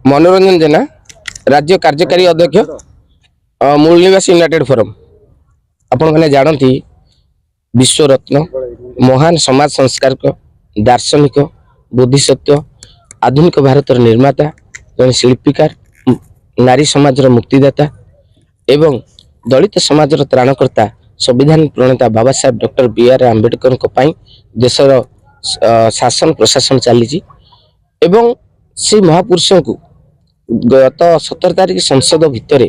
मनोरंजन जेना राज्य कार्यकारी अध्यक्ष मूलनिवास यूनाइटेड फोरम। आपण मैंने जानती विश्वरत्न महान समाज संस्कारक दार्शनिक बुद्धिसत्व आधुनिक भारत निर्माता जन शिल्पीकार नारी समाज मुक्तिदाता एवं दलित समाज त्राणकर्ता संविधान प्रणेता बाबा साहेब डॉक्टर बी.आर. आंबेडकर देशर शासन प्रशासन चली एवं से महापुरुष को गत 17 तारिख संसद भितर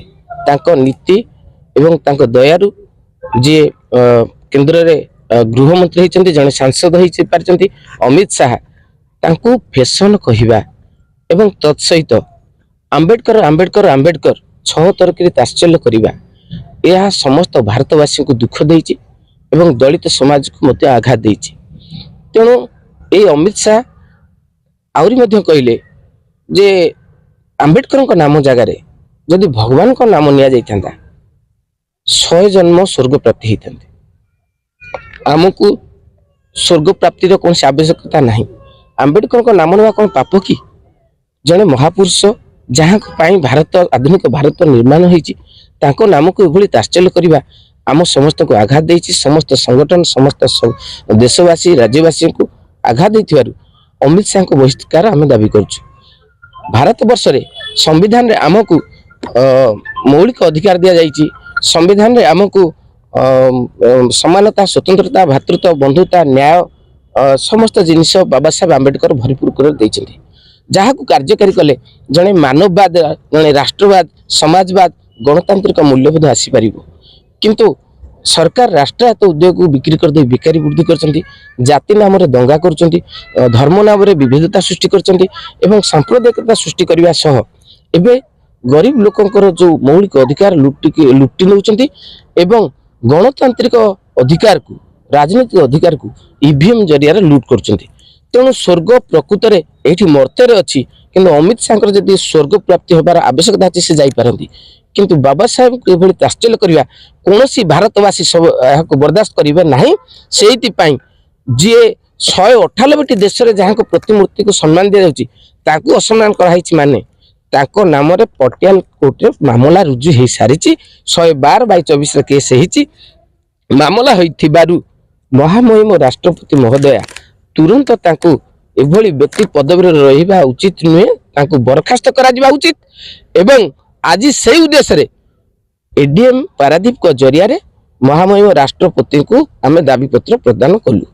नीति एवं दयारु जी केन्द्र में गृहमंत्री होती जड़े सांसद हो पार्टी अमित शाह तांको फैशन कहवा एवं तत्सहित आंबेडकर आंबेडकर आंबेडकर 6 तरक तात्सल्य करवा यह समस्त भारतवासी को दुख देती एवं दलित समाज को मत आघात देती। तेणु ये अमित शाह आहरी कहले जे आंबेडकर नाम जगार जदि भगवान को नाम नि जाता 100 जन्म स्वर्ग प्राप्ति होता आमको स्वर्ग प्राप्तिर कौन आवश्यकता नहीं। आंबेडकर नाम ना कौन पाप कि जड़े महापुरुष जहाँ भारत आधुनिक भारत निर्माण होती नाम को ये तात्सल्य करवा आम समस्त को आघात देती समस्त संगठन समस्त देशवासी राज्यवासी को आघात देथिबारु अमित शाह को बहिष्कार आम दाबी करुछु। भारत वर्ष रे संविधान रे आमको मौलिक अधिकार दिया जाइछि। संविधान रे आमको समानता स्वतंत्रता भातृत्व बंधुता न्याय समस्त जिनिस बाबा साहेब आंबेडकर भरपूर कर देइछन्ति जहाँ को कार्यकारी कले जड़े मानववाद जड़े राष्ट्रवाद समाजवाद गणतांत्रिक मूल्यबोध आसीपर किंतु सरकार राष्ट्रायत्त उद्योग को बिक्री कर दे बेकारी वृद्धि करछन्ति जाति नाम रे दंगा करछन्ति धर्म नाम रे विविधता सृष्टि करछन्ति एवं सांप्रदायिकता सृष्टि करबा सह एबे गरीब लोकंकर जो मौलिक अधिकार लुटी नउछन्ति एवं गणतांत्रिक अधिकार को राजनीतिक अधिकार को ईवीएम जरिया लुट करछन्ति। तेणु स्वर्ग प्रकृत में ये मर्त्य अच्छी किंतु अमित शाह जदि स्वर्ग प्राप्ति होबार आवश्यकता अच्छी से जापरती किंतु बाबा साहेब को ये तात्सल्य करवा कौन भारतवासी सब यहाँ बर्दाश्त करेंगे ना से जी 198टी देश में जहाँ को प्रतिमूर्ति को सम्मान दि जाऊँगी असम्मान कराई माने नाम पटियाल कोर्ट में मामला रुजु हो सारी 112/24 केस होती मामला हो महामहिम राष्ट्रपति महोदया तुरंत तांको एभली व्यक्ति पदवी रहिबा उचित नुहे बरखास्त करा उचित एवं आज से उद्देश्य रे एडीएम पारादीप को जरिया रे महामहिम राष्ट्रपति को आमे दाबी पत्र प्रदान कलु।